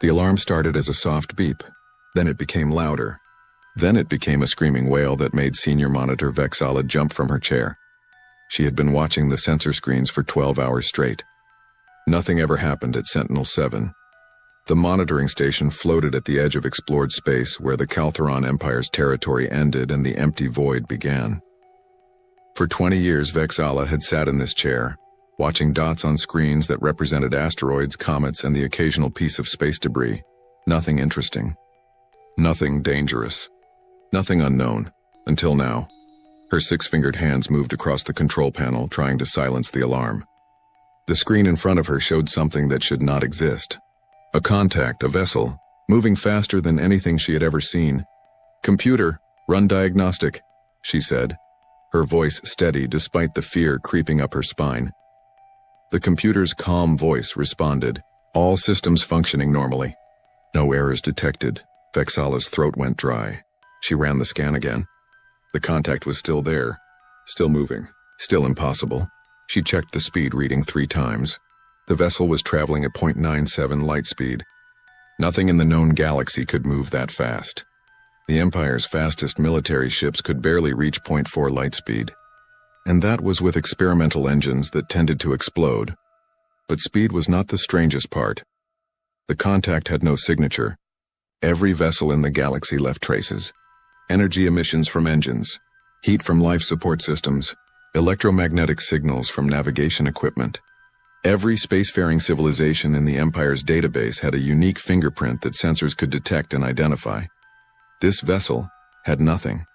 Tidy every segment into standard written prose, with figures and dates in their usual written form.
The alarm started as a soft beep. Then it became louder. Then it became a screaming wail that made Senior Monitor Vexala jump from her chair. She had been watching the sensor screens for 12 hours straight. Nothing ever happened at Sentinel-7. The monitoring station floated at the edge of explored space where the Caltheron Empire's territory ended and the empty void began. For 20 years, Vexala had sat in this chair, watching dots on screens that represented asteroids, comets, and the occasional piece of space debris. Nothing interesting. Nothing dangerous. Nothing unknown. Until now. Her six-fingered hands moved across the control panel, trying to silence the alarm. The screen in front of her showed something that should not exist. A contact, a vessel, moving faster than anything she had ever seen. "Computer, run diagnostic," she said, her voice steady despite the fear creeping up her spine. The computer's calm voice responded, all systems functioning normally. No errors detected. Vexala's throat went dry. She ran the scan again. The contact was still there, still moving, still impossible. She checked the speed reading 3 times. The vessel was traveling at 0.97 light speed. Nothing in the known galaxy could move that fast. The Empire's fastest military ships could barely reach 0.4 light speed. And that was with experimental engines that tended to explode. But speed was not the strangest part. The contact had no signature. Every vessel in the galaxy left traces. Energy emissions from engines, heat from life support systems, electromagnetic signals from navigation equipment. Every spacefaring civilization in the Empire's database had a unique fingerprint that sensors could detect and identify. This vessel had nothing.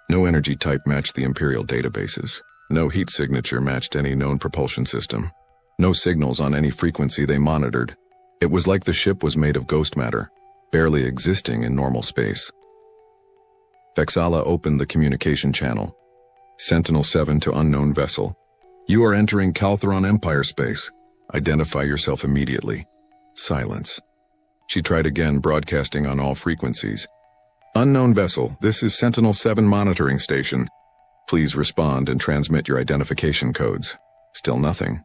No energy type matched the Imperial databases. No heat signature matched any known propulsion system. No signals on any frequency they monitored. It was like the ship was made of ghost matter, barely existing in normal space. Vexala opened the communication channel. Sentinel-7 to unknown vessel. You are entering Caltheron Empire space. Identify yourself immediately. Silence. She tried again, broadcasting on all frequencies. Unknown vessel, this is Sentinel-7 monitoring station. Please respond and transmit your identification codes. Still nothing.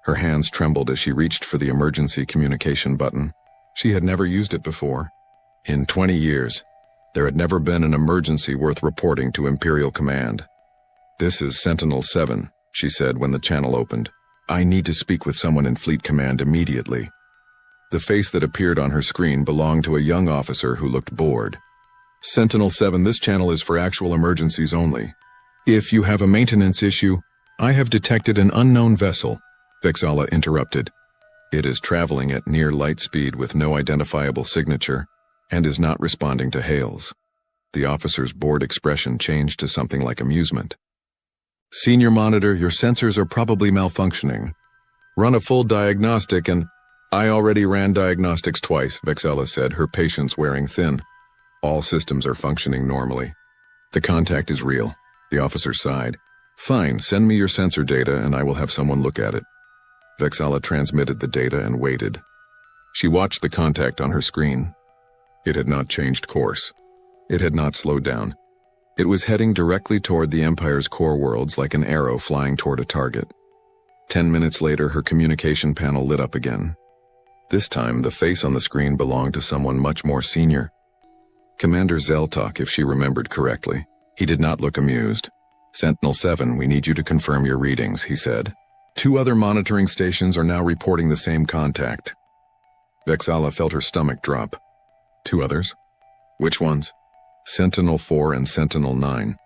Her hands trembled as she reached for the emergency communication button. She had never used it before. In 20 years, there had never been an emergency worth reporting to Imperial Command. This is Sentinel-7, she said when the channel opened. I need to speak with someone in Fleet Command immediately. The face that appeared on her screen belonged to a young officer who looked bored. Sentinel-7, this channel is for actual emergencies only. If you have a maintenance issue, I have detected an unknown vessel, Vexala interrupted. It is traveling at near light speed with no identifiable signature and is not responding to hails. The officer's bored expression changed to something like amusement. Senior Monitor, your sensors are probably malfunctioning. Run a full diagnostic and... I already ran diagnostics twice, Vexala said, her patience wearing thin. All systems are functioning normally. The contact is real. The officer sighed. Fine, send me your sensor data and I will have someone look at it. Vexala transmitted the data and waited. She watched the contact on her screen. It had not changed course. It had not slowed down. It was heading directly toward the Empire's core worlds like an arrow flying toward a target. 10 minutes later, her communication panel lit up again. This time, the face on the screen belonged to someone much more senior. Commander Zeltok, if she remembered correctly. He did not look amused. Sentinel-7, we need you to confirm your readings, he said. 2 other monitoring stations are now reporting the same contact. Vexala felt her stomach drop. 2 others? Which ones? Sentinel-4 and Sentinel-9.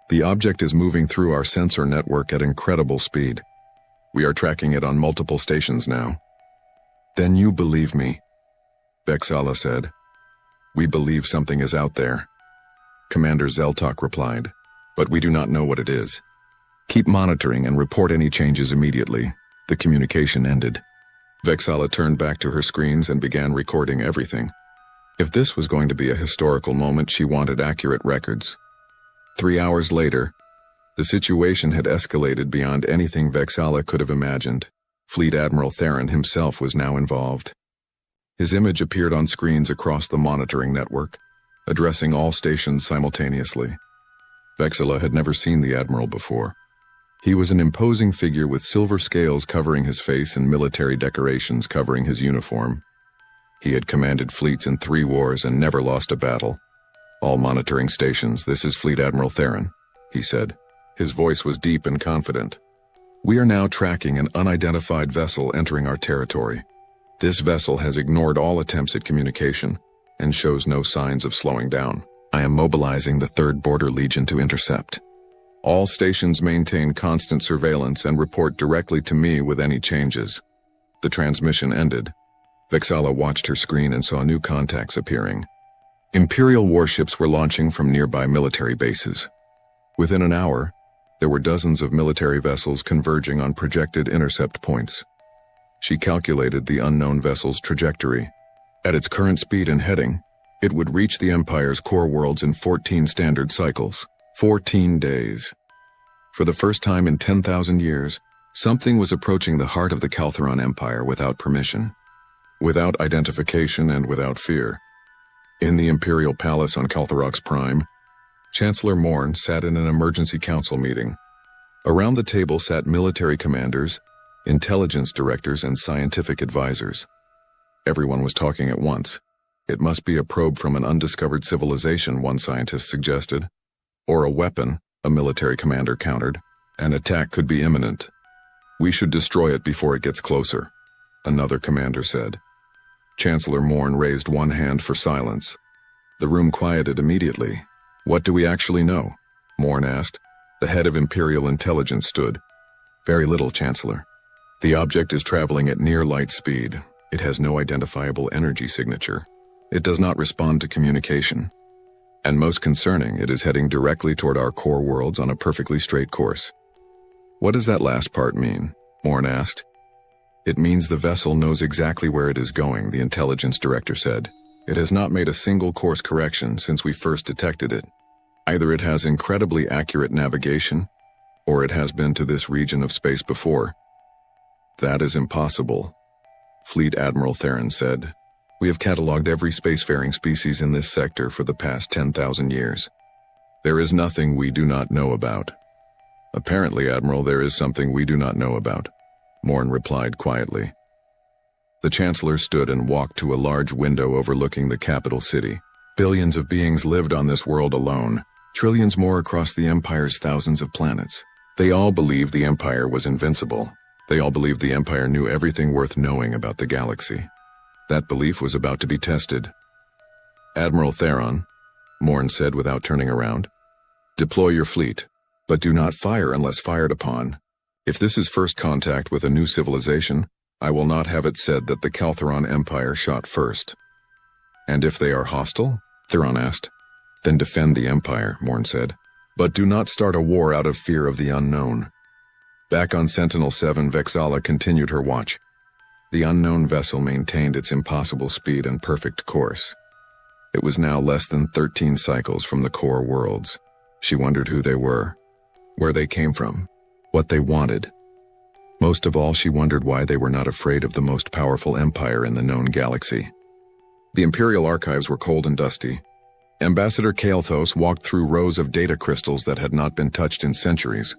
The object is moving through our sensor network at incredible speed. We are tracking it on multiple stations now. Then you believe me, Vexala said. We believe something is out there. Commander Zeltok replied, but we do not know what it is. Keep monitoring and report any changes immediately. The communication ended. Vexala turned back to her screens and began recording everything. If this was going to be a historical moment, she wanted accurate records. 3 hours later, the situation had escalated beyond anything Vexala could have imagined. Fleet Admiral Theron himself was now involved. His image appeared on screens across the monitoring network, addressing all stations simultaneously. Vexala had never seen the Admiral before. He was an imposing figure with silver scales covering his face and military decorations covering his uniform. He had commanded fleets in 3 wars and never lost a battle. "All monitoring stations, this is Fleet Admiral Theron," he said. His voice was deep and confident. "We are now tracking an unidentified vessel entering our territory. This vessel has ignored all attempts at communication and shows no signs of slowing down. I am mobilizing the 3rd Border Legion to intercept. All stations maintain constant surveillance and report directly to me with any changes." The transmission ended. Vexala watched her screen and saw new contacts appearing. Imperial warships were launching from nearby military bases. Within an hour, there were dozens of military vessels converging on projected intercept points. She calculated the unknown vessel's trajectory. At its current speed and heading, it would reach the Empire's core worlds in 14 standard cycles. 14 days. For the first time in 10,000 years, something was approaching the heart of the Caltheron Empire without permission, without identification, and without fear. In the Imperial Palace on Caltherox Prime, Chancellor Morn sat in an emergency council meeting. Around the table sat military commanders, intelligence directors, and scientific advisors. Everyone was talking at once. "It must be a probe from an undiscovered civilization," one scientist suggested. "Or a weapon," a military commander countered. "An attack could be imminent. We should destroy it before it gets closer," another commander said. Chancellor Morn raised one hand for silence. The room quieted immediately. "What do we actually know?" Morn asked. The head of Imperial Intelligence stood. "Very little, Chancellor. The object is traveling at near light speed. It has no identifiable energy signature. It does not respond to communication. And most concerning, it is heading directly toward our core worlds on a perfectly straight course." "What does that last part mean?" Morn asked. "It means the vessel knows exactly where it is going," the intelligence director said. "It has not made a single course correction since we first detected it. Either it has incredibly accurate navigation, or it has been to this region of space before." "That is impossible," Fleet Admiral Theron said. "We have cataloged every spacefaring species in this sector for the past 10,000 years. There is nothing we do not know about." "Apparently, Admiral, there is something we do not know about," Morn replied quietly. The Chancellor stood and walked to a large window overlooking the capital city. Billions of beings lived on this world alone, trillions more across the Empire's thousands of planets. They all believed the Empire was invincible. They all believed the Empire knew everything worth knowing about the galaxy. That belief was about to be tested. "Admiral Theron," Morn said without turning around, "deploy your fleet, but do not fire unless fired upon. If this is first contact with a new civilization, I will not have it said that the Caltheron Empire shot first." "And if they are hostile?" Theron asked. "Then defend the Empire," Morn said. "But do not start a war out of fear of the unknown." Back on Sentinel-7, Vexala continued her watch. The unknown vessel maintained its impossible speed and perfect course. It was now less than 13 cycles from the core worlds. She wondered who they were, where they came from, what they wanted. Most of all, she wondered why they were not afraid of the most powerful empire in the known galaxy. The Imperial archives were cold and dusty. Ambassador Kael'thos walked through rows of data crystals that had not been touched in centuries.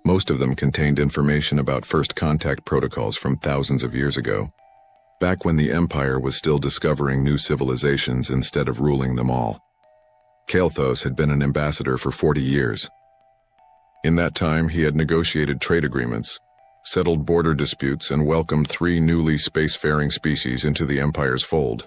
Most of them contained information about first contact protocols from thousands of years ago, back when the Empire was still discovering new civilizations instead of ruling them all. Kael'thos had been an ambassador for 40 years. In that time, he had negotiated trade agreements, settled border disputes, and welcomed 3 newly spacefaring species into the Empire's fold.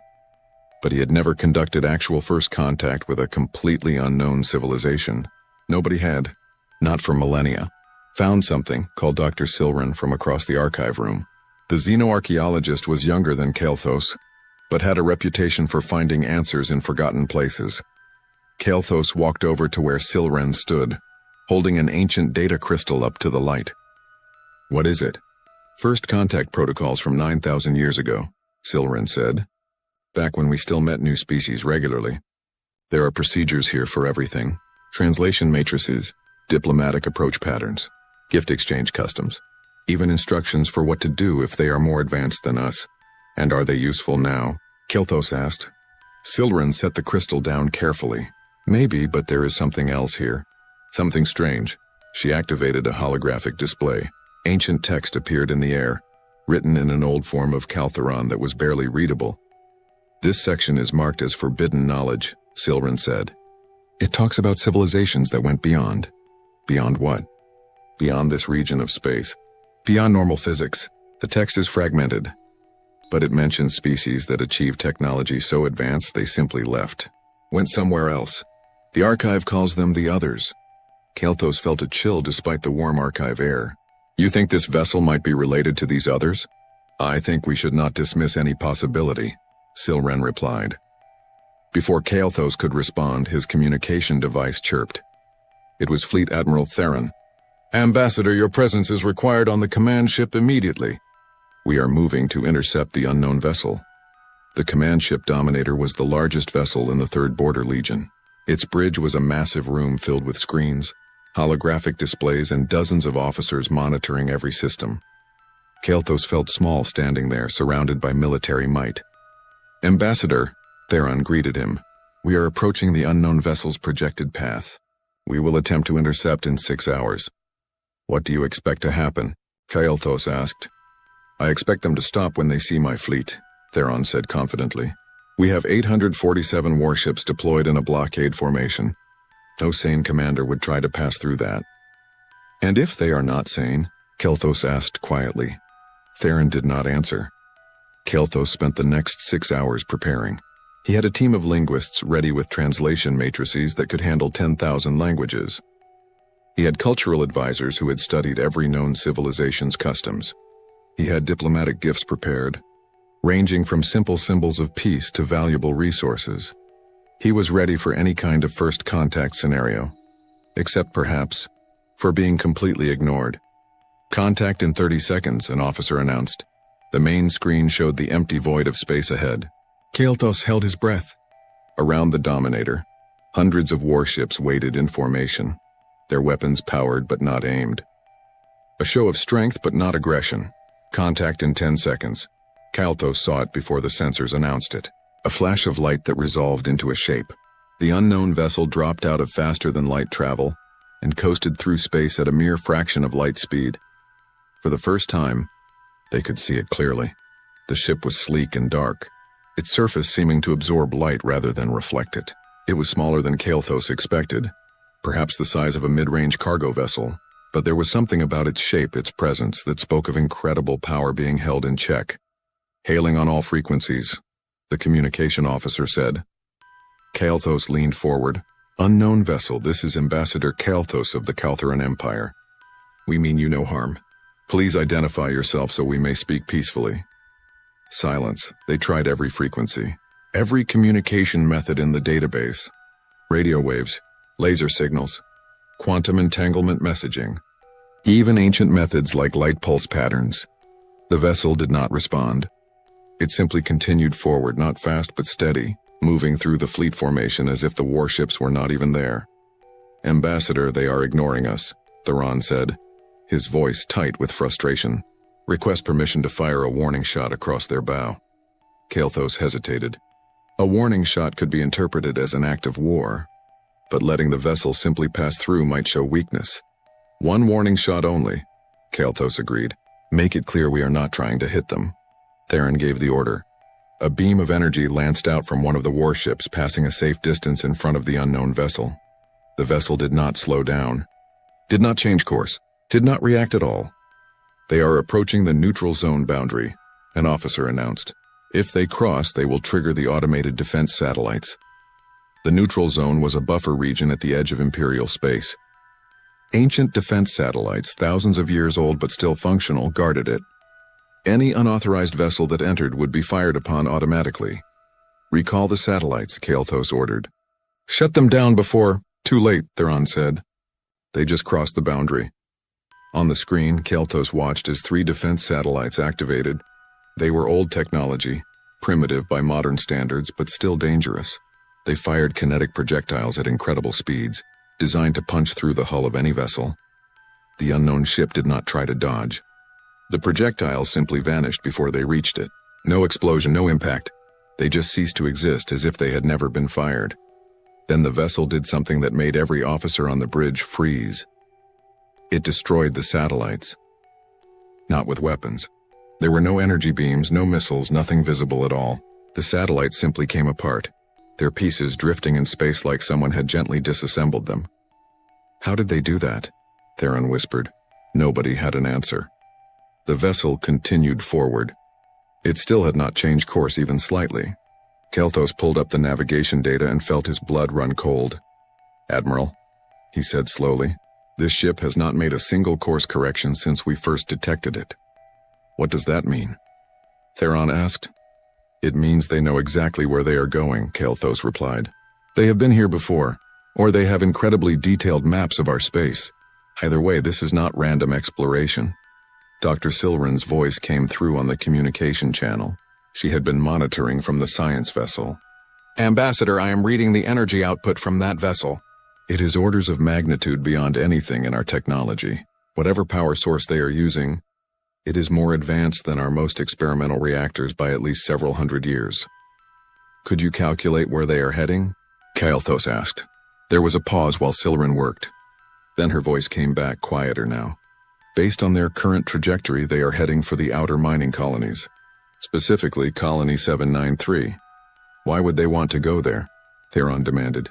But he had never conducted actual first contact with a completely unknown civilization. Nobody had, not for millennia. Found something, called Dr. Silren from across the archive room. The xenoarchaeologist was younger than Kael'thos, but had a reputation for finding answers in forgotten places. Kael'thos walked over to where Silren stood, holding an ancient data crystal up to the light. "What is it?" "First contact protocols from 9,000 years ago," Silren said. "Back when we still met new species regularly. There are procedures here for everything. Translation matrices, diplomatic approach patterns, gift exchange customs, even instructions for what to do if they are more advanced than us." "And are they useful now?" Kael'thos asked. Silren set the crystal down carefully. "Maybe, but there is something else here. Something strange." She activated a holographic display. Ancient text appeared in the air, written in an old form of Caltheron that was barely readable. This section is marked as forbidden knowledge, Silren said. It talks about civilizations that went beyond. Beyond what? Beyond this region of space. Beyond normal physics. The text is fragmented, but it mentions species that achieved technology so advanced they simply left. Went somewhere else. The archive calls them the others. Kael'thas felt a chill despite the warm archive air. You think this vessel might be related to these others? I think we should not dismiss any possibility, Silren replied. Before Kael'thas could respond, his communication device chirped. It was Fleet Admiral Theron. Ambassador, your presence is required on the command ship immediately. We are moving to intercept the unknown vessel. The command ship Dominator was the largest vessel in the 3rd Border Legion. Its bridge was a massive room filled with screens, holographic displays, and dozens of officers monitoring every system. Kael'thas felt small standing there, surrounded by military might. Ambassador, Theron greeted him. We are approaching the unknown vessel's projected path. We will attempt to intercept in 6 hours. What do you expect to happen? Kael'thas asked. I expect them to stop when they see my fleet, Theron said confidently. We have 847 warships deployed in a blockade formation. No sane commander would try to pass through that. And if they are not sane? Kael'thas asked quietly. Theron did not answer. Kael'thas spent the next 6 hours preparing. He had a team of linguists ready with translation matrices that could handle 10,000 languages. He had cultural advisors who had studied every known civilization's customs. He had diplomatic gifts prepared, ranging from simple symbols of peace to valuable resources. He was ready for any kind of first contact scenario, except perhaps for being completely ignored. Contact in 30 seconds, an officer announced. The main screen showed the empty void of space ahead. Kael'thas held his breath. Around the Dominator, hundreds of warships waited in formation, their weapons powered but not aimed. A show of strength but not aggression. Contact in 10 seconds. Kael'thas saw it before the sensors announced it. A flash of light that resolved into a shape. The unknown vessel dropped out of faster-than-light travel and coasted through space at a mere fraction of light speed. For the first time, they could see it clearly. The ship was sleek and dark, its surface seeming to absorb light rather than reflect it. It was smaller than Kael'thas expected, perhaps the size of a mid-range cargo vessel, but there was something about its shape, its presence, that spoke of incredible power being held in check. Hailing on all frequencies, the communication officer said. Kael'thas leaned forward. Unknown vessel, this is Ambassador Kael'thas of the Kaltheran Empire. We mean you no harm. Please identify yourself so we may speak peacefully. Silence. They tried every frequency, every communication method in the database. Radio waves, laser signals, quantum entanglement messaging, even ancient methods like light pulse patterns. The vessel did not respond. It simply continued forward, not fast but steady, moving through the fleet formation as if the warships were not even there. Ambassador, they are ignoring us, Theron said, his voice tight with frustration. Request permission to fire a warning shot across their bow. Kael'thas hesitated. A warning shot could be interpreted as an act of war, but letting the vessel simply pass through might show weakness. One warning shot only, Kael'thas agreed. Make it clear we are not trying to hit them. Theron gave the order. A beam of energy lanced out from one of the warships, passing a safe distance in front of the unknown vessel. The vessel did not slow down, did not change course, did not react at all. They are approaching the neutral zone boundary, an officer announced. If they cross, they will trigger the automated defense satellites. The neutral zone was a buffer region at the edge of Imperial space. Ancient defense satellites, thousands of years old but still functional, guarded it. Any unauthorized vessel that entered would be fired upon automatically. Recall the satellites, Kael'thas ordered. Shut them down before... Too late, Theron said. They just crossed the boundary. On the screen, Kael'thas watched as 3 defense satellites activated. They were old technology, primitive by modern standards, but still dangerous. They fired kinetic projectiles at incredible speeds, designed to punch through the hull of any vessel. The unknown ship did not try to dodge. The projectiles simply vanished before they reached it. No explosion, no impact. They just ceased to exist as if they had never been fired. Then the vessel did something that made every officer on the bridge freeze. It destroyed the satellites. Not with weapons. There were no energy beams, no missiles, nothing visible at all. The satellites simply came apart, their pieces drifting in space like someone had gently disassembled them. How did they do that? Theron whispered. Nobody had an answer. The vessel continued forward. It still had not changed course even slightly. Kelthos pulled up the navigation data and felt his blood run cold. "Admiral," he said slowly, "this ship has not made a single course correction since we first detected it." "What does that mean?" Theron asked. "It means they know exactly where they are going," Kelthos replied. "They have been here before, or they have incredibly detailed maps of our space. Either way, this is not random exploration." Dr. Silrin's voice came through on the communication channel. She had been monitoring from the science vessel. "Ambassador, I am reading the energy output from that vessel. It is orders of magnitude beyond anything in our technology. Whatever power source they are using, it is more advanced than our most experimental reactors by at least several hundred years." "Could you calculate where they are heading?" Kelthos asked. There was a pause while Silrin worked. Then her voice came back, quieter now. "Based on their current trajectory, they are heading for the outer mining colonies. Specifically, Colony 793. "Why would they want to go there?" Theron demanded.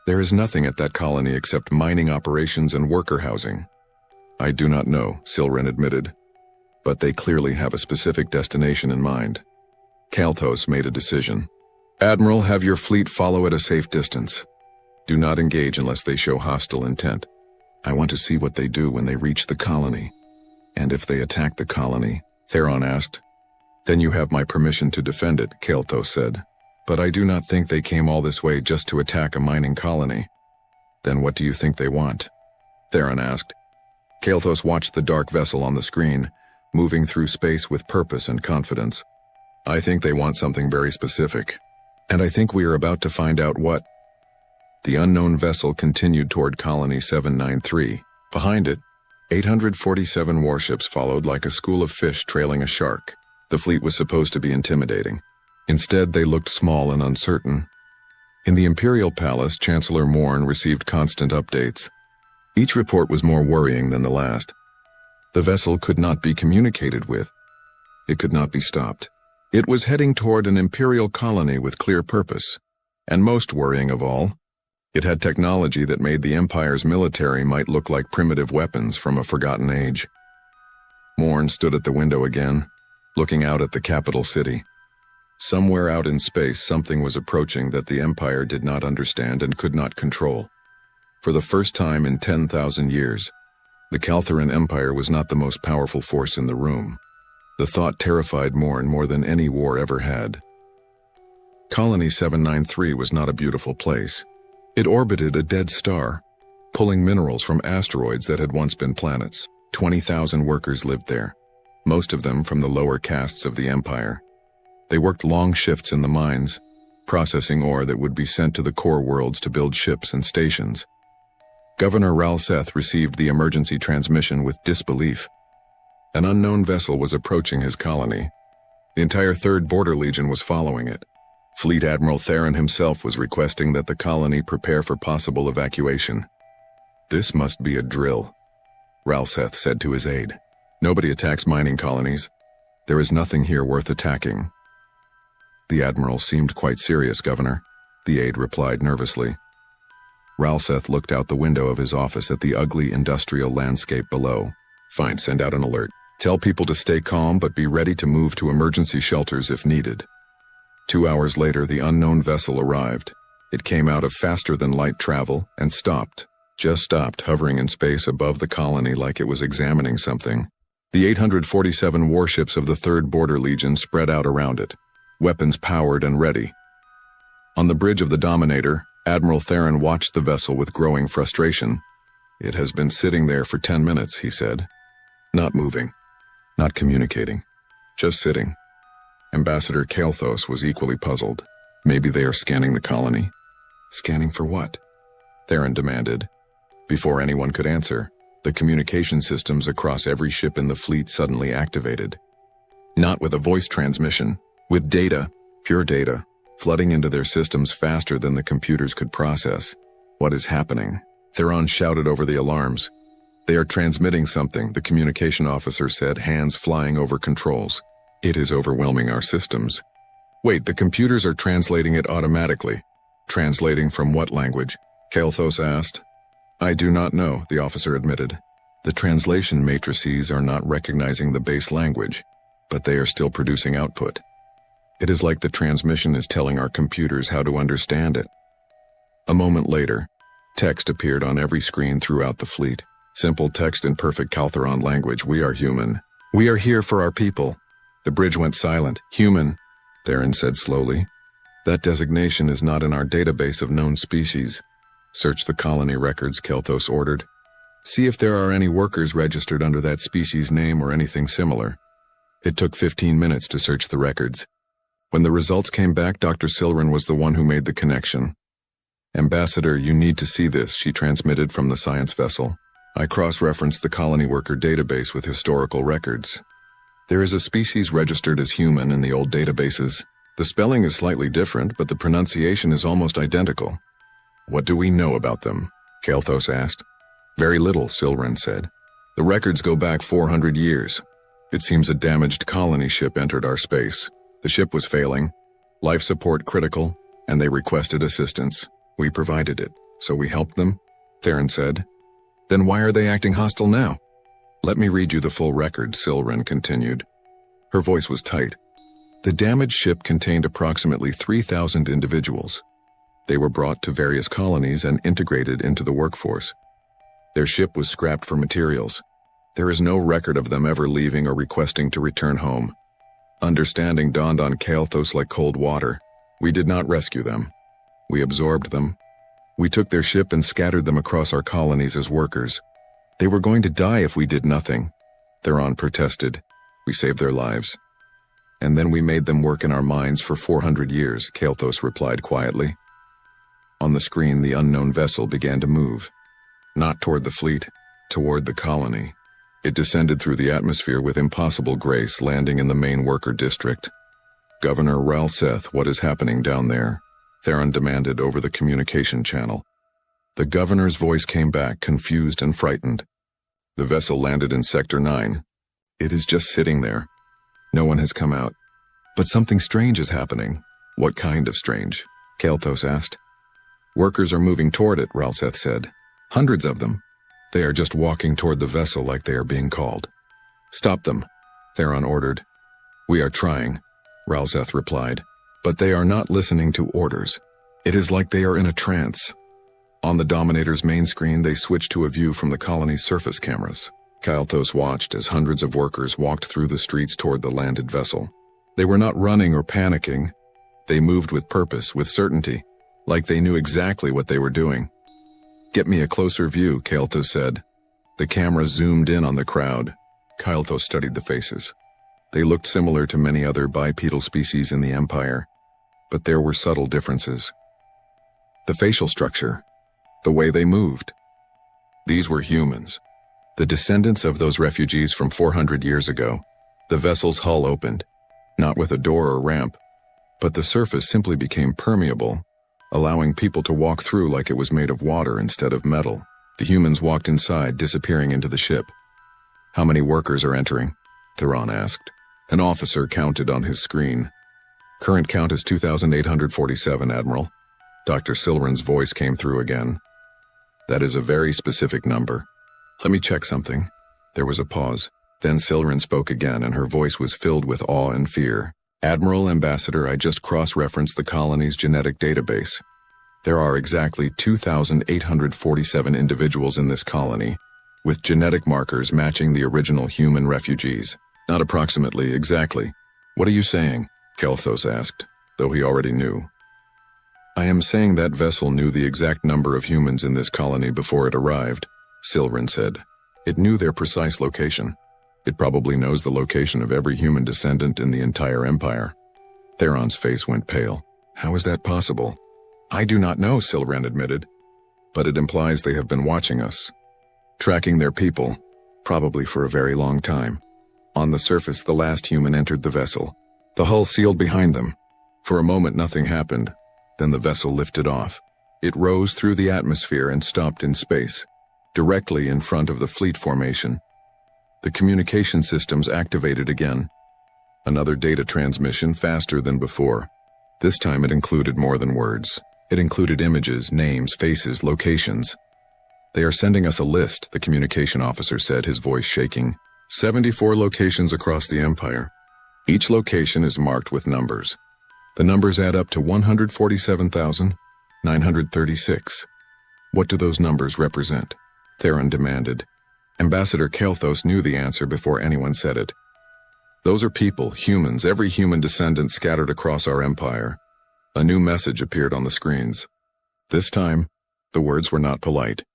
"There is nothing at that colony except mining operations and worker housing." "I do not know," Silrin admitted. "But they clearly have a specific destination in mind." Kelthos made a decision. "Admiral, have your fleet follow at a safe distance. Do not engage unless they show hostile intent. I want to see what they do when they reach the colony." "And if they attack the colony?" Theron asked. "Then you have my permission to defend it," Kelthos said. "But I do not think they came all this way just to attack a mining colony." "Then what do you think they want?" Theron asked. Kelthos watched the dark vessel on the screen, moving through space with purpose and confidence. "I think they want something very specific. And I think we are about to find out what." The unknown vessel continued toward Colony 793. Behind it, 847 warships followed like a school of fish trailing a shark. The fleet was supposed to be intimidating. Instead, they looked small and uncertain. In the Imperial Palace, Chancellor Morn received constant updates. Each report was more worrying than the last. The vessel could not be communicated with. It could not be stopped. It was heading toward an Imperial colony with clear purpose. And most worrying of all, it had technology that made the Empire's military might look like primitive weapons from a forgotten age. Morn stood at the window again, looking out at the capital city. Somewhere out in space, something was approaching that the Empire did not understand and could not control. For the first time in 10,000 years, the Kaltheran Empire was not the most powerful force in the room. The thought terrified Morn more than any war ever had. Colony 793 was not a beautiful place. It orbited a dead star, pulling minerals from asteroids that had once been planets. 20,000 workers lived there, most of them from the lower castes of the Empire. They worked long shifts in the mines, processing ore that would be sent to the core worlds to build ships and stations. Governor Ralseth received the emergency transmission with disbelief. An unknown vessel was approaching his colony. The entire 3rd Border Legion was following it. Fleet Admiral Theron himself was requesting that the colony prepare for possible evacuation. "This must be a drill," Ralseth said to his aide. "Nobody attacks mining colonies. There is nothing here worth attacking." "The Admiral seemed quite serious, Governor," the aide replied nervously. Ralseth looked out the window of his office at the ugly industrial landscape below. "Fine, send out an alert. Tell people to stay calm but be ready to move to emergency shelters if needed." 2 hours later, the unknown vessel arrived. It came out of faster-than-light travel and stopped, just stopped, hovering in space above the colony like it was examining something. The 847 warships of the 3rd Border Legion spread out around it, weapons powered and ready. On the bridge of the Dominator, Admiral Theron watched the vessel with growing frustration. "It has been sitting there for 10 minutes, he said. "Not moving, not communicating, just sitting." Ambassador Kelthos was equally puzzled. "Maybe they are scanning the colony." "Scanning for what?" Theron demanded. Before anyone could answer, the communication systems across every ship in the fleet suddenly activated. Not with a voice transmission, with data, pure data, flooding into their systems faster than the computers could process. "What is happening?" Theron shouted over the alarms. "They are transmitting something," the communication officer said, hands flying over controls. "It is overwhelming our systems." Wait, the computers are translating it automatically. Translating from what language? Kalthos asked. I do not know, the officer admitted. The translation matrices are not recognizing the base language, but they are still producing output. It is like the transmission is telling our computers how to understand it. A moment later, text appeared on every screen throughout the fleet. Simple text in perfect Kaltheron language. We are human. We are here for our people. The bridge went silent. Human, Theron said slowly. That designation is not in our database of known species. Search the colony records, Kalthos ordered. See if there are any workers registered under that species name or anything similar. It took 15 minutes to search the records. When the results came back, Dr. Silren was the one who made the connection. Ambassador, you need to see this, she transmitted from the science vessel. I cross-referenced the colony worker database with historical records. There is a species registered as human in the old databases. The spelling is slightly different, but the pronunciation is almost identical. What do we know about them? Kalthos asked. Very little, Silren said. The records go back 400 years. It seems a damaged colony ship entered our space. The ship was failing, life support critical, and they requested assistance. We provided it, so we helped them, Theron said. Then why are they acting hostile now? Let me read you the full record, Silren continued. Her voice was tight. The damaged ship contained approximately 3,000 individuals. They were brought to various colonies and integrated into the workforce. Their ship was scrapped for materials. There is no record of them ever leaving or requesting to return home. Understanding dawned on Kalthos like cold water. We did not rescue them. We absorbed them. We took their ship and scattered them across our colonies as workers. They were going to die if we did nothing. Theron protested. We saved their lives. And then we made them work in our mines for 400 years, Kalthos replied quietly. On the screen, the unknown vessel began to move. Not toward the fleet, toward the colony. It descended through the atmosphere with impossible grace, landing in the main worker district. Governor Ralseth, what is happening down there? Theron demanded over the communication channel. The governor's voice came back, confused and frightened. The vessel landed in Sector 9. It is just sitting there. No one has come out. But something strange is happening. What kind of strange? Kalthos asked. Workers are moving toward it, Ralseth said. Hundreds of them. They are just walking toward the vessel like they are being called. Stop them, Theron ordered. We are trying, Ralseth replied. But they are not listening to orders. It is like they are in a trance. On the Dominator's main screen, they switched to a view from the colony's surface cameras. Kalthos watched as hundreds of workers walked through the streets toward the landed vessel. They were not running or panicking. They moved with purpose, with certainty, like they knew exactly what they were doing. Get me a closer view, Kalthos said. The camera zoomed in on the crowd. Kalthos studied the faces. They looked similar to many other bipedal species in the Empire, but there were subtle differences. The facial structure, the way they moved. These were humans, the descendants of those refugees from 400 years ago. The vessel's hull opened, not with a door or ramp, but the surface simply became permeable, allowing people to walk through like it was made of water instead of metal. The humans walked inside, disappearing into the ship. How many workers are entering? Theron asked. An officer counted on his screen. Current count is 2,847, Admiral. Dr. Silren's voice came through again. That is a very specific number. Let me check something. There was a pause. Then Silren spoke again, and her voice was filled with awe and fear. Admiral, Ambassador, I just cross-referenced the colony's genetic database. There are exactly 2,847 individuals in this colony, with genetic markers matching the original human refugees. Not approximately, exactly. What are you saying? Kalthos asked, though he already knew. I am saying that vessel knew the exact number of humans in this colony before it arrived, Silren said. It knew their precise location. It probably knows the location of every human descendant in the entire Empire. Theron's face went pale. How is that possible? I do not know, Silren admitted. But it implies they have been watching us, tracking their people, probably for a very long time. On the surface, the last human entered the vessel. The hull sealed behind them. For a moment, nothing happened. Then the vessel lifted off. It rose through the atmosphere and stopped in space, directly in front of the fleet formation. The communication systems activated again. Another data transmission faster than before. This time it included more than words. It included images, names, faces, locations. They are sending us a list, the communication officer said, his voice shaking. 74 locations across the empire. Each location is marked with numbers. The numbers add up to 147,936. What do those numbers represent? Theron demanded. Ambassador Kael'thas knew the answer before anyone said it. Those are people, humans, every human descendant scattered across our empire. A new message appeared on the screens. This time, the words were not polite.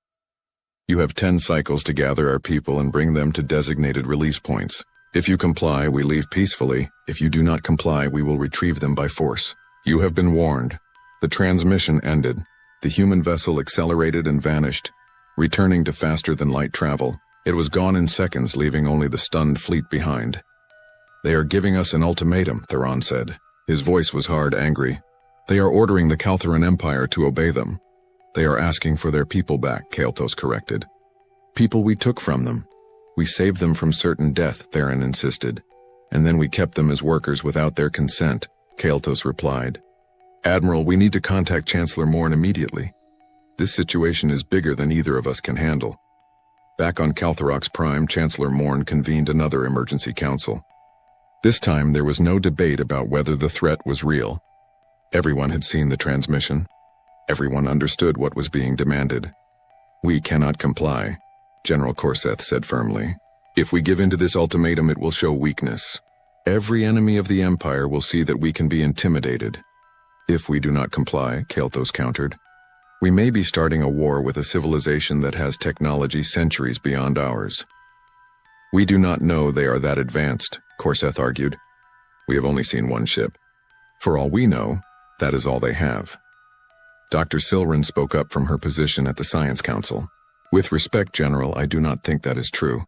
You have 10 cycles to gather our people and bring them to designated release points. If you comply, we leave peacefully. If you do not comply, we will retrieve them by force. You have been warned. The transmission ended. The human vessel accelerated and vanished, returning to faster-than-light travel. It was gone in seconds, leaving only the stunned fleet behind. They are giving us an ultimatum, Theron said. His voice was hard, angry. They are ordering the Kaltheran Empire to obey them. They are asking for their people back, Kael'thas corrected. People we took from them. We saved them from certain death, Theron insisted. And then we kept them as workers without their consent, Kael'thas replied. Admiral, we need to contact Chancellor Morn immediately. This situation is bigger than either of us can handle. Back on Kaltherox Prime, Chancellor Morn convened another emergency council. This time there was no debate about whether the threat was real. Everyone had seen the transmission. Everyone understood what was being demanded. We cannot comply, General Korseth said firmly. If we give in to this ultimatum, it will show weakness. Every enemy of the Empire will see that we can be intimidated. If we do not comply, Kael'thas countered, we may be starting a war with a civilization that has technology centuries beyond ours. We do not know they are that advanced, Korseth argued. We have only seen one ship. For all we know, that is all they have. Dr. Silren spoke up from her position at the Science Council. With respect, General, I do not think that is true.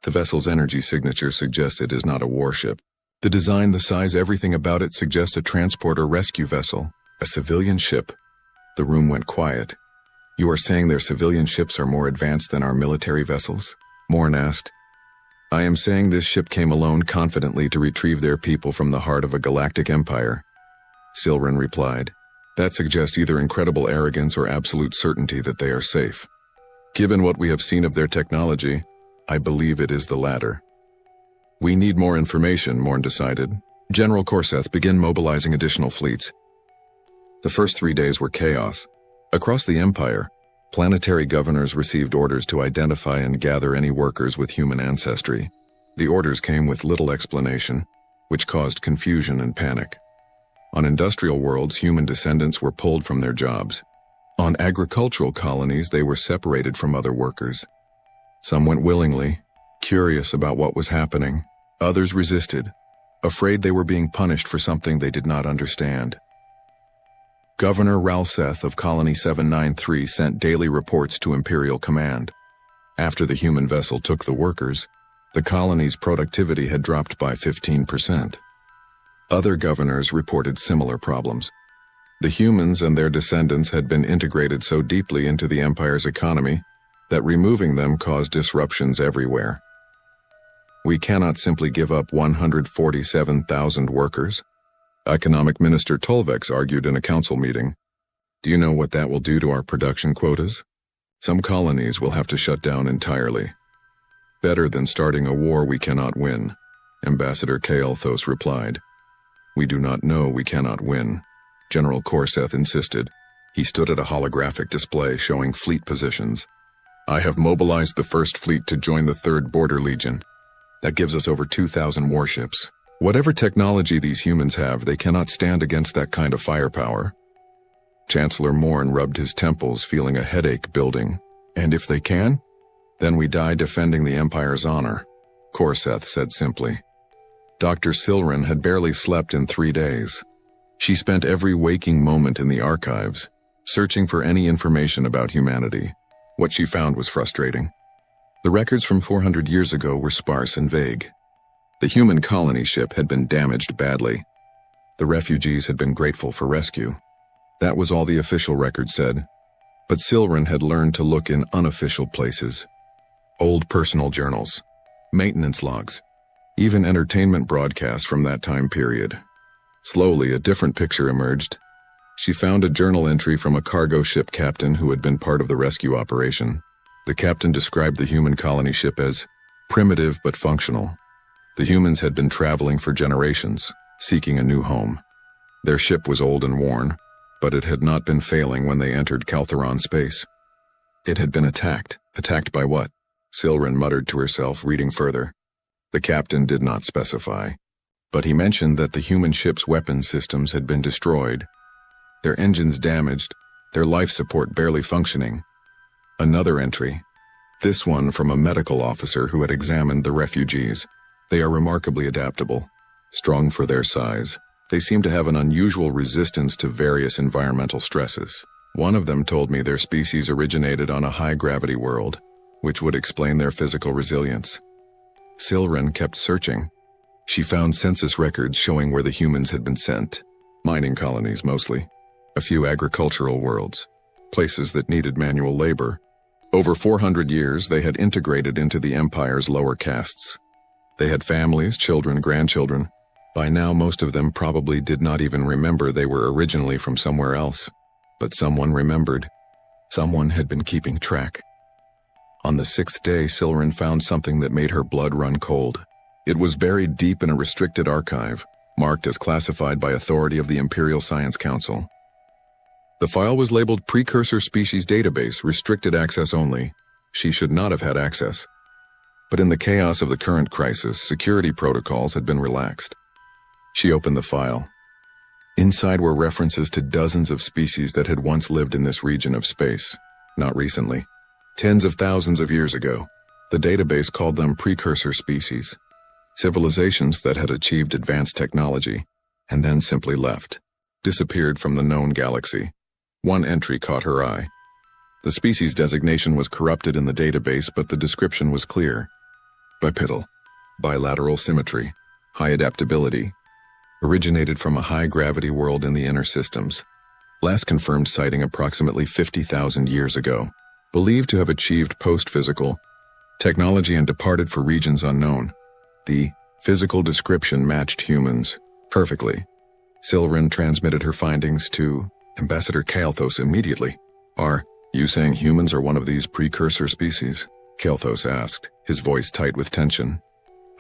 The vessel's energy signature suggests it is not a warship. The design, the size, everything about it suggests a transport or rescue vessel, a civilian ship. The room went quiet. You are saying their civilian ships are more advanced than our military vessels? Morn asked. I am saying this ship came alone confidently to retrieve their people from the heart of a galactic empire. Silren replied. That suggests either incredible arrogance or absolute certainty that they are safe. Given what we have seen of their technology, I believe it is the latter. We need more information, Morn decided. General Korseth, begin mobilizing additional fleets. The first 3 days were chaos. Across the Empire, planetary governors received orders to identify and gather any workers with human ancestry. The orders came with little explanation, which caused confusion and panic. On industrial worlds, human descendants were pulled from their jobs. On agricultural colonies, they were separated from other workers. Some went willingly, curious about what was happening. Others resisted, afraid they were being punished for something they did not understand. Governor Ralseth of Colony 793 sent daily reports to Imperial Command. After the human vessel took the workers, the colony's productivity had dropped by 15%. Other governors reported similar problems. The humans and their descendants had been integrated so deeply into the Empire's economy that removing them caused disruptions everywhere. We cannot simply give up 147,000 workers, Economic Minister Tolvex argued in a council meeting. Do you know what that will do to our production quotas? Some colonies will have to shut down entirely. Better than starting a war we cannot win, Ambassador Kael'thas replied. We do not know we cannot win, General Korseth insisted. He stood at a holographic display showing fleet positions. I have mobilized the first fleet to join the 3rd Border Legion. That gives us over 2,000 warships. Whatever technology these humans have, they cannot stand against that kind of firepower. Chancellor Morn rubbed his temples, feeling a headache building. And if they can? Then we die defending the Empire's honor, Korseth said simply. Dr. Silren had barely slept in 3 days. She spent every waking moment in the archives, searching for any information about humanity. What she found was frustrating. The records from 400 years ago were sparse and vague. The human colony ship had been damaged badly. The refugees had been grateful for rescue. That was all the official record said. But Silren had learned to look in unofficial places. Old personal journals, maintenance logs, even entertainment broadcasts from that time period. Slowly, a different picture emerged. She found a journal entry from a cargo ship captain who had been part of the rescue operation. The captain described the human colony ship as primitive but functional. The humans had been traveling for generations, seeking a new home. Their ship was old and worn, but it had not been failing when they entered Caltheron space. It had been attacked. Attacked by what? Silren muttered to herself, reading further. The captain did not specify, but he mentioned that the human ship's weapon systems had been destroyed, their engines damaged, their life support barely functioning. Another entry, this one from a medical officer who had examined the refugees. They are remarkably adaptable, strong for their size. They seem to have an unusual resistance to various environmental stresses. One of them told me their species originated on a high-gravity world, which would explain their physical resilience. Silren kept searching. She found census records showing where the humans had been sent. Mining colonies, mostly. A few agricultural worlds. Places that needed manual labor. Over 400 years, they had integrated into the Empire's lower castes. They had families, children, grandchildren. By now, most of them probably did not even remember they were originally from somewhere else. But someone remembered. Someone had been keeping track. On the 6th day, Silren found something that made her blood run cold. It was buried deep in a restricted archive, marked as classified by authority of the Imperial Science Council. The file was labeled Precursor Species Database, restricted access only. She should not have had access. But in the chaos of the current crisis, security protocols had been relaxed. She opened the file. Inside were references to dozens of species that had once lived in this region of space. Not recently. Tens of thousands of years ago. The database called them precursor species. Civilizations that had achieved advanced technology, and then simply left. Disappeared from the known galaxy. One entry caught her eye. The species designation was corrupted in the database, but the description was clear. Bipedal. Bilateral symmetry. High adaptability. Originated from a high-gravity world in the inner systems. Last confirmed sighting approximately 50,000 years ago. Believed to have achieved post-physical technology and departed for regions unknown. The physical description matched humans perfectly. Silren transmitted her findings to Ambassador Kael'thas immediately. Are you saying humans are one of these precursor species? Kael'thas asked, his voice tight with tension.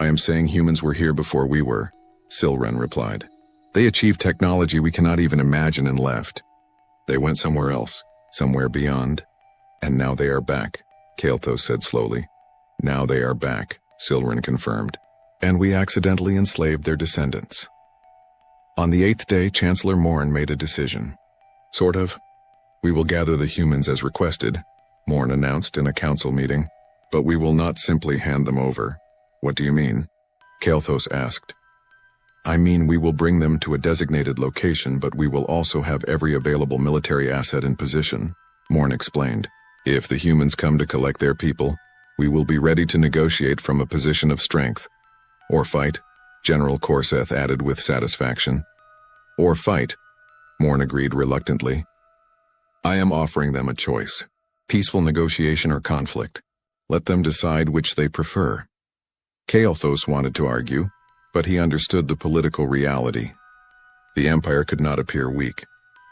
I am saying humans were here before we were, Silren replied. They achieved technology we cannot even imagine and left. They went somewhere else, somewhere beyond. And now they are back, Kael'thas said slowly. Now they are back, Silren confirmed. And we accidentally enslaved their descendants. On the 8th day, Chancellor Morn made a decision. Sort of. We will gather the humans as requested, Morn announced in a council meeting, but we will not simply hand them over. What do you mean? Kael'thas asked. I mean we will bring them to a designated location, but we will also have every available military asset in position, Morn explained. If the humans come to collect their people, we will be ready to negotiate from a position of strength. Or fight, General Korseth added with satisfaction. Or fight, Morn agreed reluctantly. I am offering them a choice. Peaceful negotiation or conflict. Let them decide which they prefer. Kael'thas wanted to argue, but he understood the political reality. The Empire could not appear weak.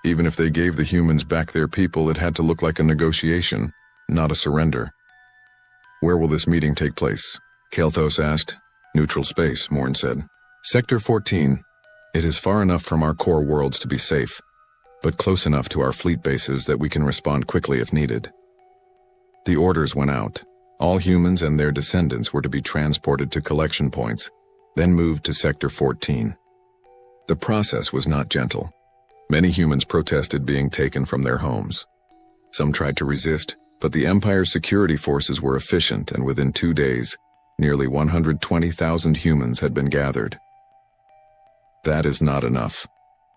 Even if they gave the humans back their people, it had to look like a negotiation, not a surrender. Where will this meeting take place? Kael'thas asked. Neutral space, Morn said. Sector 14. It is far enough from our core worlds to be safe, but close enough to our fleet bases that we can respond quickly if needed. The orders went out. All humans and their descendants were to be transported to collection points, then moved to Sector 14. The process was not gentle. Many humans protested being taken from their homes. Some tried to resist, but the Empire's security forces were efficient, and within 2 days, nearly 120,000 humans had been gathered. That is not enough,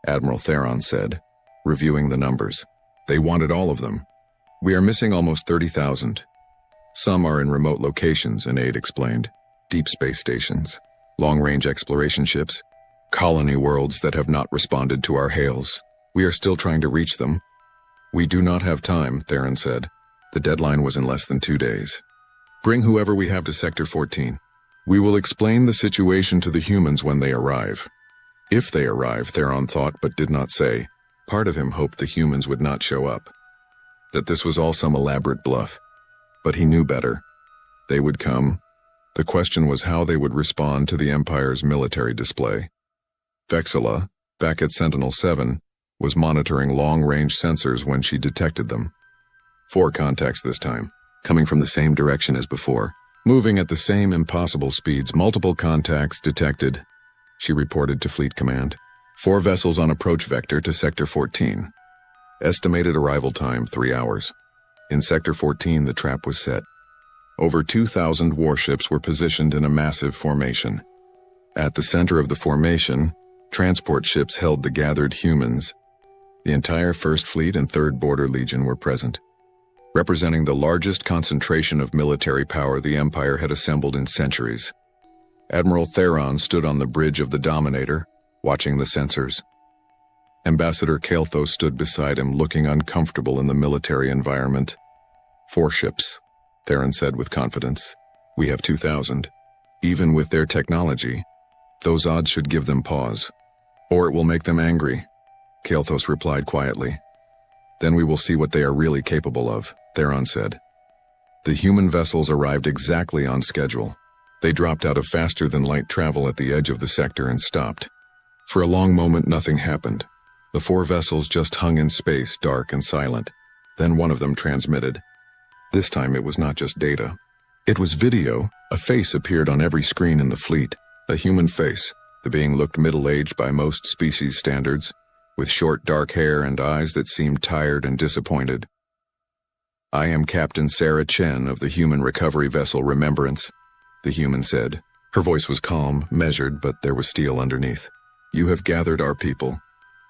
Admiral Theron said, reviewing the numbers. They wanted all of them. We are missing almost 30,000. Some are in remote locations, an aide explained. Deep space stations, long-range exploration ships, colony worlds that have not responded to our hails. We are still trying to reach them. We do not have time, Theron said. The deadline was in less than 2 days. Bring whoever we have to Sector 14. We will explain the situation to the humans when they arrive. If they arrive, Theron thought but did not say. Part of him hoped the humans would not show up. That this was all some elaborate bluff. But he knew better. They would come. The question was how they would respond to the Empire's military display. Vexala, back at Sentinel-7, was monitoring long-range sensors when she detected them. 4 contacts this time, coming from the same direction as before. Moving at the same impossible speeds, multiple contacts detected, she reported to Fleet Command. 4 vessels on approach vector to Sector 14. Estimated arrival time 3 hours. In Sector 14, the trap was set. Over 2,000 warships were positioned in a massive formation. At the center of the formation, transport ships held the gathered humans. The entire 1st Fleet and 3rd Border Legion were present, representing the largest concentration of military power the Empire had assembled in centuries. Admiral Theron stood on the bridge of the Dominator, watching the sensors. Ambassador Kael'thas stood beside him, looking uncomfortable in the military environment. 4 ships, Theron said with confidence. We have 2,000. Even with their technology, those odds should give them pause. Or it will make them angry, Kael'thas replied quietly. Then we will see what they are really capable of, Theron said. The human vessels arrived exactly on schedule. They dropped out of faster-than-light travel at the edge of the sector and stopped. For a long moment, nothing happened. The 4 vessels just hung in space, dark and silent. Then one of them transmitted. This time it was not just data. It was video. A face appeared on every screen in the fleet. A human face. The being looked middle-aged by most species standards, with short dark hair and eyes that seemed tired and disappointed. I am Captain Sarah Chen of the human recovery vessel Remembrance, the human said. Her voice was calm, measured, but there was steel underneath. You have gathered our people.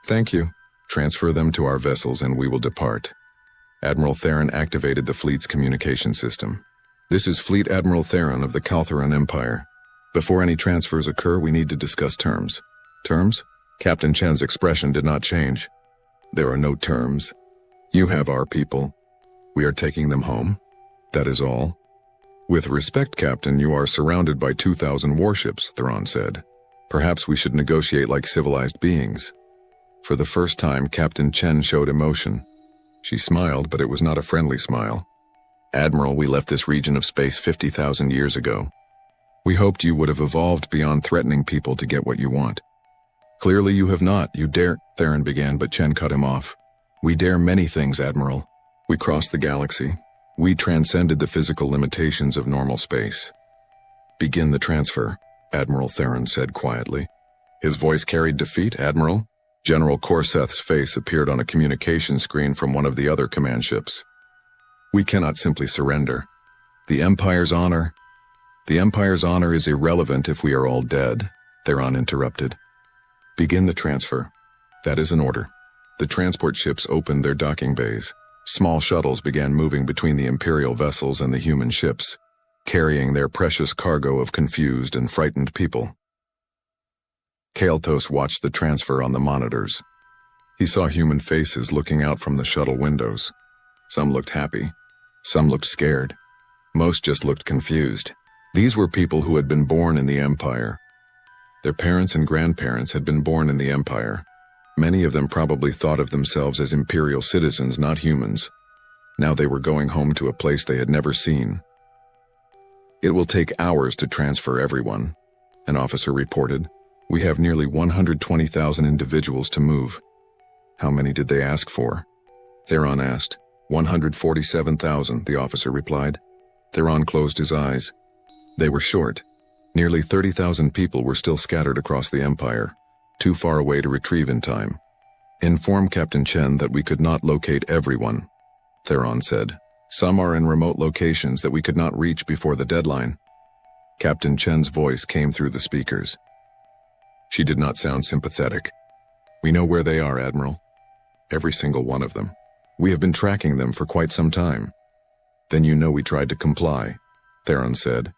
Thank you. Transfer them to our vessels and we will depart. Admiral Theron activated the fleet's communication system. This is Fleet Admiral Theron of the Kaltheron Empire. Before any transfers occur, we need to discuss terms. Terms? Captain Chen's expression did not change. There are no terms. You have our people. We are taking them home. That is all. With respect, Captain, you are surrounded by 2,000 warships, Theron said. Perhaps we should negotiate like civilized beings. For the first time, Captain Chen showed emotion. She smiled, but it was not a friendly smile. Admiral, we left this region of space 50,000 years ago. We hoped you would have evolved beyond threatening people to get what you want. Clearly you have not. You dare, Theron began, but Chen cut him off. We dare many things, Admiral. We crossed the galaxy. We transcended the physical limitations of normal space. Begin the transfer, Admiral Theron said quietly. His voice carried defeat, Admiral. General Corseth's face appeared on a communication screen from one of the other command ships. We cannot simply surrender. The Empire's honor is irrelevant if we are all dead, Theron interrupted. Begin the transfer. That is an order. The transport ships opened their docking bays. Small shuttles began moving between the Imperial vessels and the human ships, carrying their precious cargo of confused and frightened people. Kael'thas watched the transfer on the monitors. He saw human faces looking out from the shuttle windows. Some looked happy. Some looked scared. Most just looked confused. These were people who had been born in the Empire. Their parents and grandparents had been born in the Empire. Many of them probably thought of themselves as Imperial citizens, not humans. Now they were going home to a place they had never seen. It will take hours to transfer everyone, an officer reported. We have nearly 120,000 individuals to move. How many did they ask for? Theron asked. 147,000, the officer replied. Theron closed his eyes. They were short. Nearly 30,000 people were still scattered across the Empire, too far away to retrieve in time. Inform Captain Chen that we could not locate everyone, Theron said. Some are in remote locations that we could not reach before the deadline. Captain Chen's voice came through the speakers. She did not sound sympathetic. We know where they are, Admiral. Every single one of them. We have been tracking them for quite some time. Then you know we tried to comply, Theron said.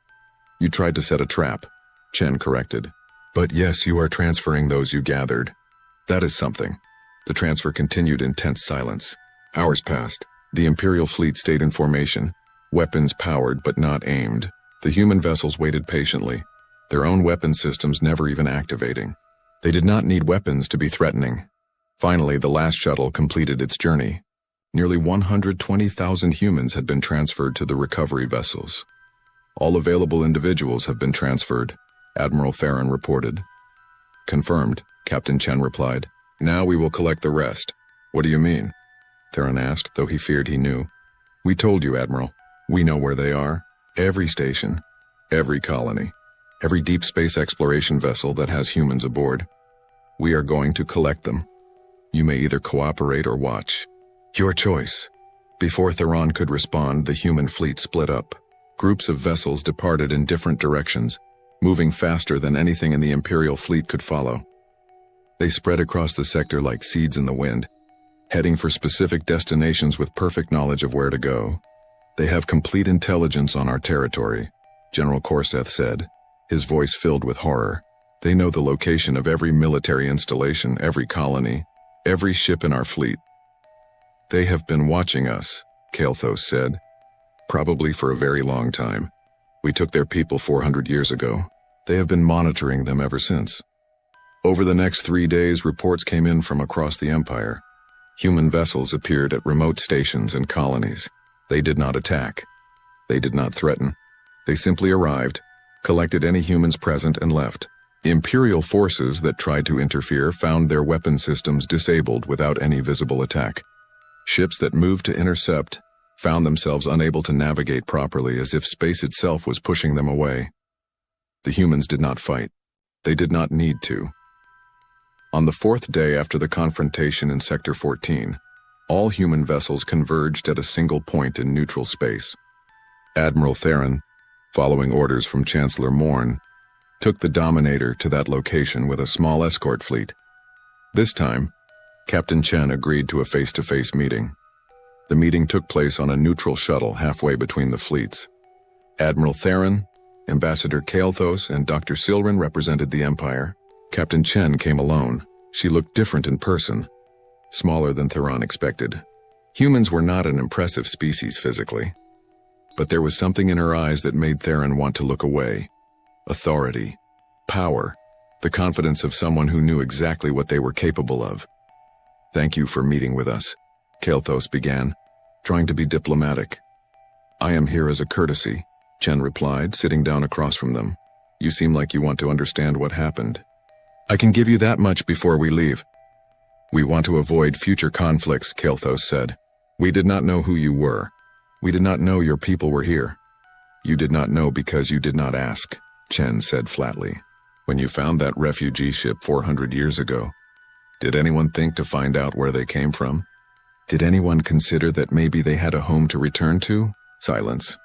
You tried to set a trap, Chen corrected. But yes, you are transferring those you gathered. That is something. The transfer continued in tense silence. Hours passed. The Imperial fleet stayed in formation, weapons powered but not aimed. The human vessels waited patiently, their own weapon systems never even activating. They did not need weapons to be threatening. Finally, the last shuttle completed its journey. Nearly 120,000 humans had been transferred to the recovery vessels. All available individuals have been transferred, Admiral Theron reported. Confirmed, Captain Chen replied. Now we will collect the rest. What do you mean? Theron asked, though he feared he knew. We told you, Admiral. We know where they are. Every station, every colony, every deep space exploration vessel that has humans aboard. We are going to collect them. You may either cooperate or watch. Your choice. Before Theron could respond, the human fleet split up. Groups of vessels departed in different directions, moving faster than anything in the Imperial fleet could follow. They spread across the sector like seeds in the wind, heading for specific destinations with perfect knowledge of where to go. They have complete intelligence on our territory, General Corseth said, his voice filled with horror. They know the location of every military installation, every colony, every ship in our fleet. They have been watching us, Kael'thas said, probably for a very long time. We took their people 400 years ago. They have been monitoring them ever since. Over the next 3 days, reports came in from across the Empire. Human vessels appeared at remote stations and colonies. They did not attack. They did not threaten. They simply arrived, collected any humans present, and left. Imperial forces that tried to interfere found their weapon systems disabled without any visible attack. Ships that moved to intercept found themselves unable to navigate properly, as if space itself was pushing them away. The humans did not fight. They did not need to. On the 4th day after the confrontation in Sector 14, all human vessels converged at a single point in neutral space. Admiral Theron, following orders from Chancellor Morn, took the Dominator to that location with a small escort fleet. This time, Captain Chen agreed to a face-to-face meeting. The meeting took place on a neutral shuttle halfway between the fleets. Admiral Theron, Ambassador Kael'thas, and Dr. Silren represented the Empire. Captain Chen came alone. She looked different in person, smaller than Theron expected. Humans were not an impressive species physically, but there was something in her eyes that made Theron want to look away. Authority, power, the confidence of someone who knew exactly what they were capable of. Thank you for meeting with us, Kael'thas began, trying to be diplomatic. I am here as a courtesy, Chen replied, sitting down across from them. You seem like you want to understand what happened. I can give you that much before we leave. We want to avoid future conflicts, Kael'thas said. We did not know who you were. We did not know your people were here. You did not know because you did not ask, Chen said flatly. When you found that refugee ship 400 years ago, did anyone think to find out where they came from? Did anyone consider that maybe they had a home to return to? Silence.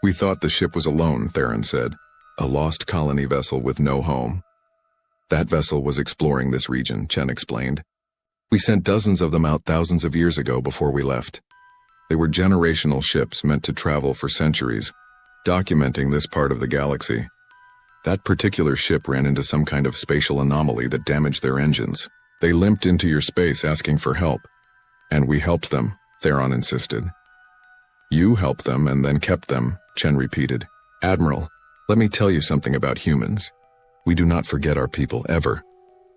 We thought the ship was alone, Theron said. A lost colony vessel with no home. That vessel was exploring this region, Chen explained. We sent dozens of them out thousands of years ago before we left. They were generational ships meant to travel for centuries, documenting this part of the galaxy. That particular ship ran into some kind of spatial anomaly that damaged their engines. They limped into your space asking for help. And we helped them, Theron insisted. You helped them and then kept them, Chen repeated. Admiral, let me tell you something about humans. We do not forget our people, ever.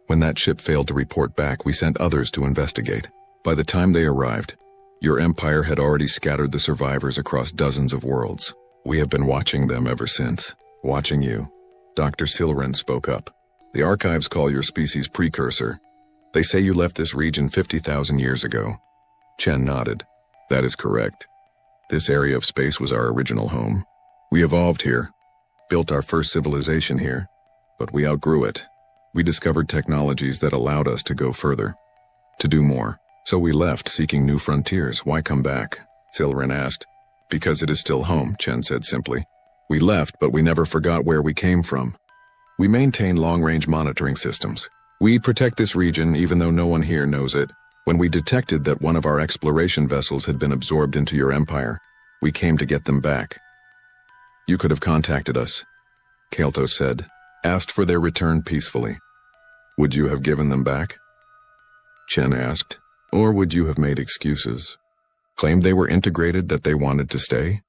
When that ship failed to report back, we sent others to investigate. By the time they arrived, your empire had already scattered the survivors across dozens of worlds. We have been watching them ever since. Watching you. Dr. Silren spoke up. The archives call your species precursor. They say you left this region 50,000 years ago. Chen nodded. That is correct. This area of space was our original home. We evolved here, built our first civilization here, but we outgrew it. We discovered technologies that allowed us to go further, to do more. So we left, seeking new frontiers. Why come back? Silren asked. Because it is still home, Chen said simply. We left, but we never forgot where we came from. We maintain long-range monitoring systems. We protect this region even though no one here knows it. When we detected that one of our exploration vessels had been absorbed into your empire, we came to get them back. You could have contacted us, Kael'thas said, asked for their return peacefully. Would you have given them back? Chen asked. Or would you have made excuses? Claimed they were integrated, that they wanted to stay?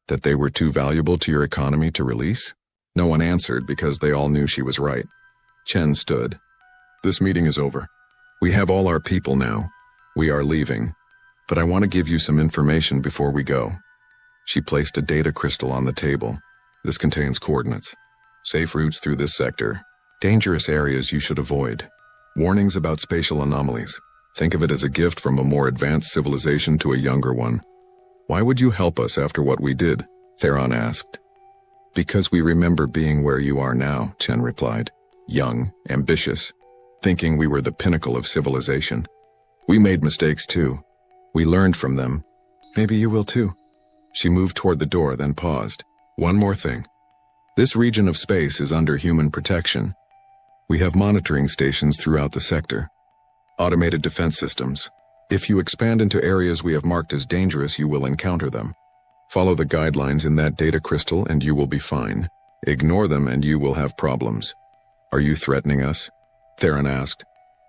That they were too valuable to your economy to release? No one answered because they all knew she was right. Chen stood. This meeting is over. We have all our people now. We are leaving. But I want to give you some information before we go. She placed a data crystal on the table. This contains coordinates. Safe routes through this sector. Dangerous areas you should avoid. Warnings about spatial anomalies. Think of it as a gift from a more advanced civilization to a younger one. Why would you help us after what we did? Theron asked. Because we remember being where you are now, Chen replied. Young, ambitious, thinking we were the pinnacle of civilization. We made mistakes too. We learned from them. Maybe you will too. She moved toward the door, then paused. One more thing. This region of space is under human protection. We have monitoring stations throughout the sector. Automated defense systems. If you expand into areas we have marked as dangerous, you will encounter them. Follow the guidelines in that data crystal and you will be fine. Ignore them and you will have problems. Are you threatening us? Theron asked.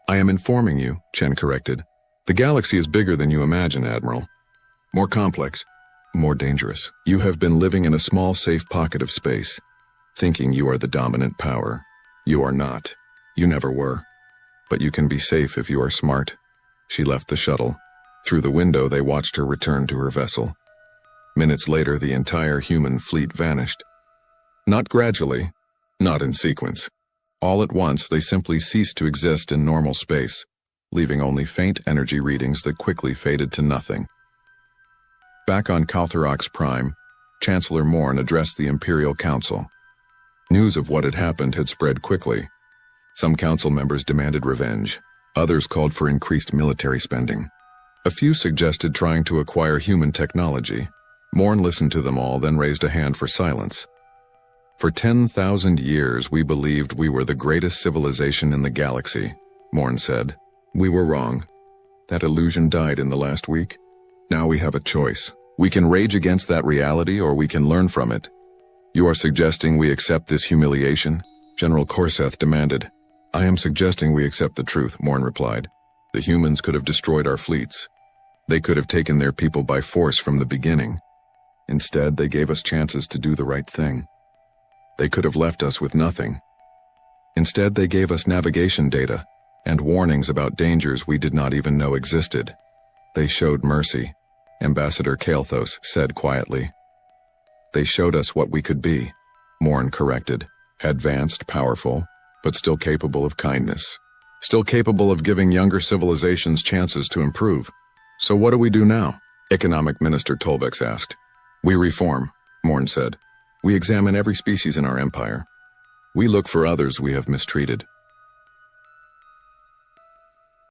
I am informing you, Chen corrected. The galaxy is bigger than you imagine, Admiral. More complex. More dangerous. You have been living in a small, safe pocket of space, thinking you are the dominant power. You are not. You never were. But you can be safe if you are smart. She left the shuttle. Through the window, they watched her return to her vessel. Minutes later, the entire human fleet vanished. Not gradually, not in sequence. All at once, they simply ceased to exist in normal space, leaving only faint energy readings that quickly faded to nothing. Back on Kaltharox Prime, Chancellor Morn addressed the Imperial Council. News of what had happened had spread quickly. Some council members demanded revenge. Others called for increased military spending. A few suggested trying to acquire human technology. Morn listened to them all, then raised a hand for silence. For 10,000 years, we believed we were the greatest civilization in the galaxy, Morn said. We were wrong. That illusion died in the last week. Now we have a choice. We can rage against that reality or we can learn from it. You are suggesting we accept this humiliation? General Corseth demanded. I am suggesting we accept the truth, Morn replied. The humans could have destroyed our fleets. They could have taken their people by force from the beginning. Instead, they gave us chances to do the right thing. They could have left us with nothing. Instead, they gave us navigation data and warnings about dangers we did not even know existed. They showed mercy, Ambassador Kalthos said quietly. They showed us what we could be, Morn corrected. Advanced, powerful, but still capable of kindness. Still capable of giving younger civilizations chances to improve. So what do we do now? Economic Minister Tolvex asked. We reform, Morn said. We examine every species in our empire. We look for others we have mistreated.